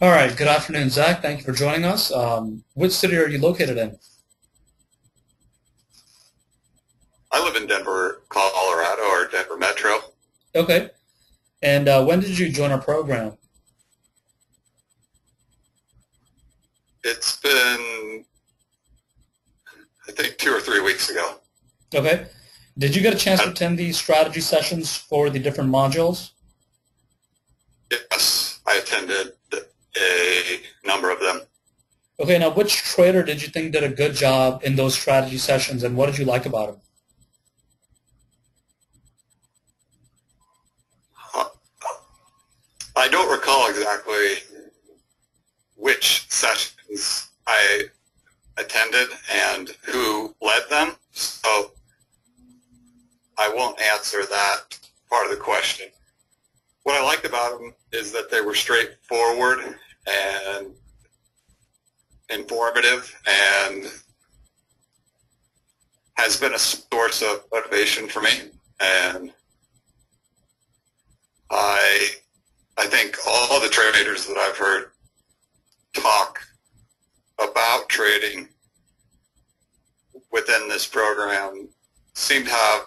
All right. Good afternoon, Zach. Thank you for joining us. Which city are you located in? I live in Denver, Colorado, or Denver Metro. Okay. And when did you join our program? It's been, I think, 2 or 3 weeks ago. Okay. Did you get a chance to And attend the strategy sessions for the different modules? yes, I attended a number of them. Okay. Now, which trader did you think did a good job in those strategy sessions, and what did you like about him? Uh, I don't recall exactly which sessions I attended and who led them, so I won't answer that part of the question. What I liked about them is that they were straightforward and informative and has been a source of motivation for me. And I, I think all the traders that I've heard talk about trading within this program seem to have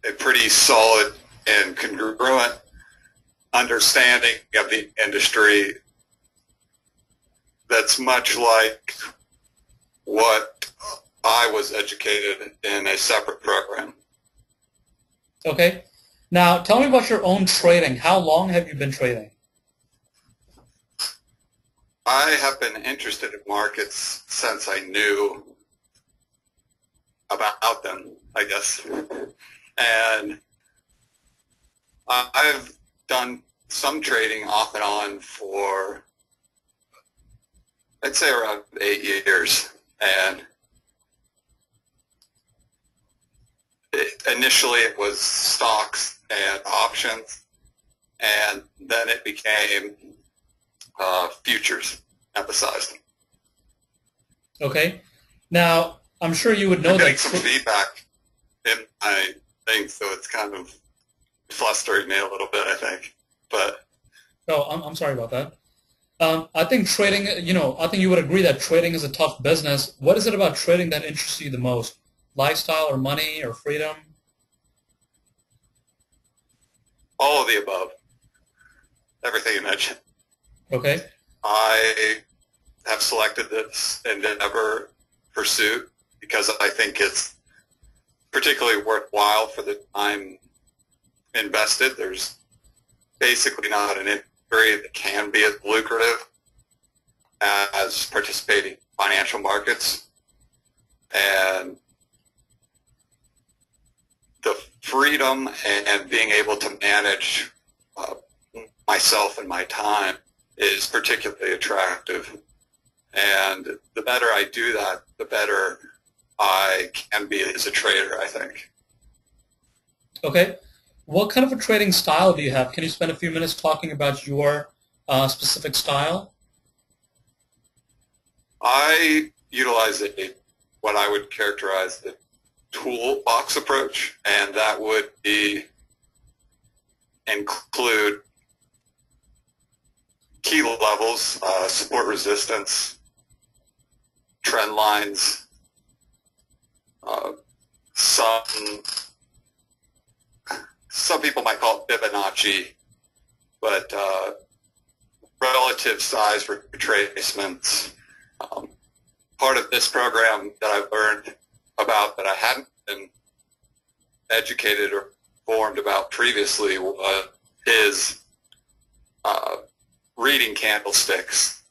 a pretty solid and congruent understanding of the industry that's much like what I was educated in a separate program. Okay. Now, tell me about your own trading. How long have you been trading? I have been interested in markets since I knew about them, I guess. And I've done some trading off and on for, I'd say, around 8 years. And initially it was stocks and options, and then it became futures emphasized. Okay. Now, I'm sure you would know I'm getting that. some feedback in my thing, so it's kind of flustering me a little bit, I think. But Oh, I'm sorry about that. I think trading, I think you would agree that trading is a tough business. What is it about trading that interests you the most? Lifestyle or money or freedom? all of the above, everything you mentioned. Okay. I have selected this endeavor pursuit because I think it's particularly worthwhile for the time invested. There's basically not an industry that can be as lucrative as participating in financial markets. And the freedom and being able to manage myself and my time is particularly attractive. And the better I do that, the better I can be as a trader, I think. Okay. What kind of a trading style do you have? Can you spend a few minutes talking about your specific style? I utilize what I would characterize the toolbox approach, and that would include key levels, support resistance, trend lines, some people might call it Fibonacci, but relative size retracements. Part of this program that I've learned about that I hadn't been educated or informed about previously is reading candlesticks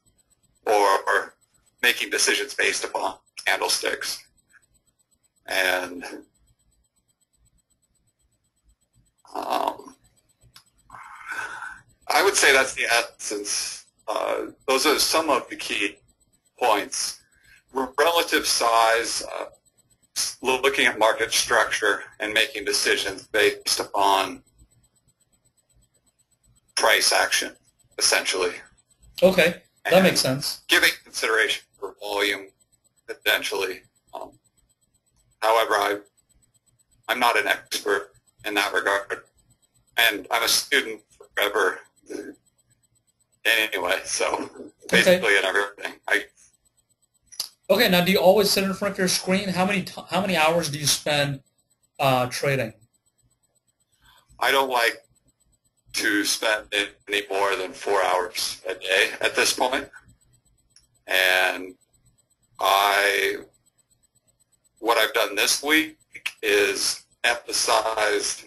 or making decisions based upon candlesticks. And I would say that's the essence. Those are some of the key points. Relative size, looking at market structure and making decisions based upon price action, essentially, Okay. That makes and sense. giving consideration for volume, potentially. However, I'm not an expert in that regard, and I'm a student forever anyway. So Okay. basically in everything. Okay. Now, do you always sit in front of your screen? How many hours do you spend trading? I don't like to spend any more than 4 hours a day at this point. And what I've done this week is emphasized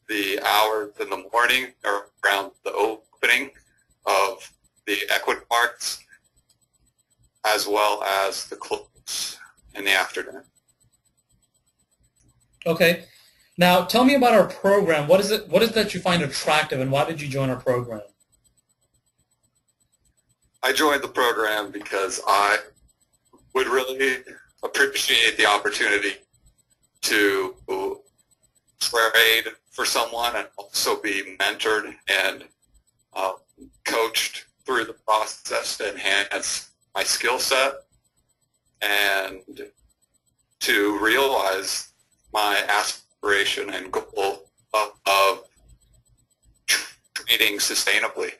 the hours in the morning around the opening of the equity markets as well as the close in the afternoon. Okay. Now, tell me about our program. What is it that you find attractive, and why did you join our program? I joined the program because I would really appreciate the opportunity to trade for someone and also be mentored and coached through the process to enhance my skill set and to realize my aspiration and goal of trading sustainably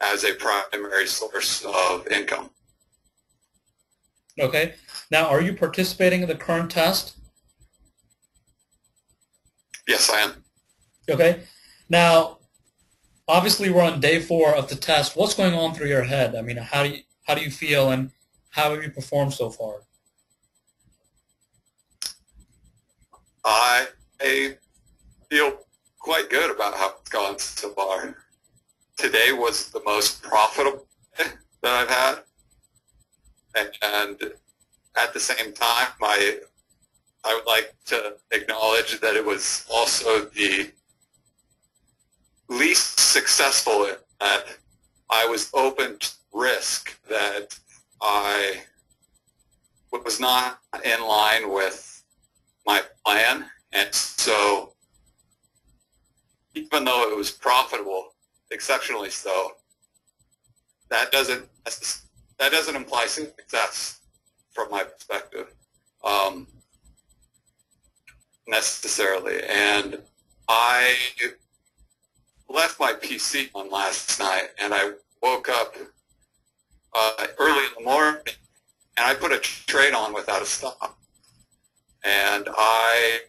as a primary source of income. Okay. Now, are you participating in the current test? Yes, I am. Okay. Now, obviously, we're on day 4 of the test. What's going on through your head? I mean, how do you feel, and how have you performed so far? I feel quite good about how it's gone so far. Today was the most profitable day that I've had, and at the same time, I would like to acknowledge that it was also the least successful in that I was open to risk that I was not in line with my plan, and so even though it was profitable, exceptionally so, that doesn't imply success from my perspective necessarily. And I left my PC on last night, and I woke up early in the morning, and I put a trade on without a stop. And I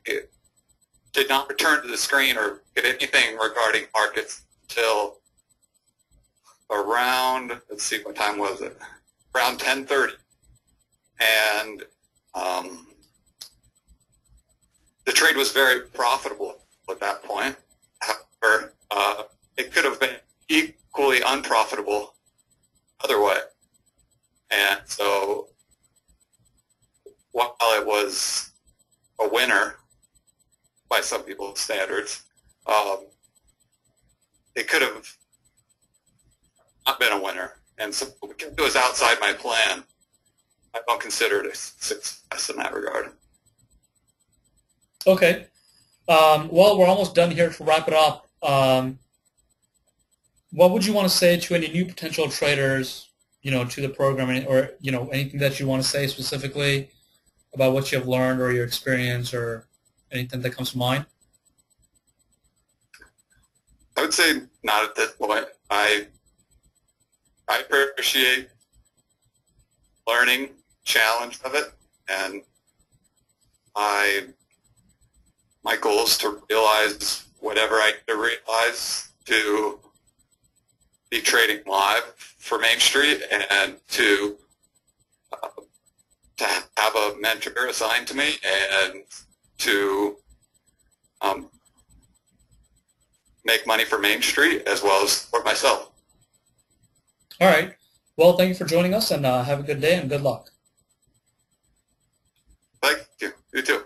did not return to the screen or get anything regarding markets until around, let's see, what time was it? Around 10:30. And the trade was very profitable at that point. However, it could have been equally unprofitable other way. And so while it was a winner by some people's standards, it could have not been a winner. And so because it was outside my plan, I don't consider it a success in that regard. Okay. Well, we're almost done here. To wrap it up, what would you want to say to any new potential traders, to the program, or, anything that you want to say specifically about what you have learned or your experience or anything that comes to mind? I would say not at this point. I appreciate learning, challenge of it, and my goal is to realize whatever I need to realize to be trading live for Main Street and to have a mentor assigned to me and to make money for Main Street as well as for myself. All right. Well, thank you for joining us, and have a good day and good luck. Thank you. You too.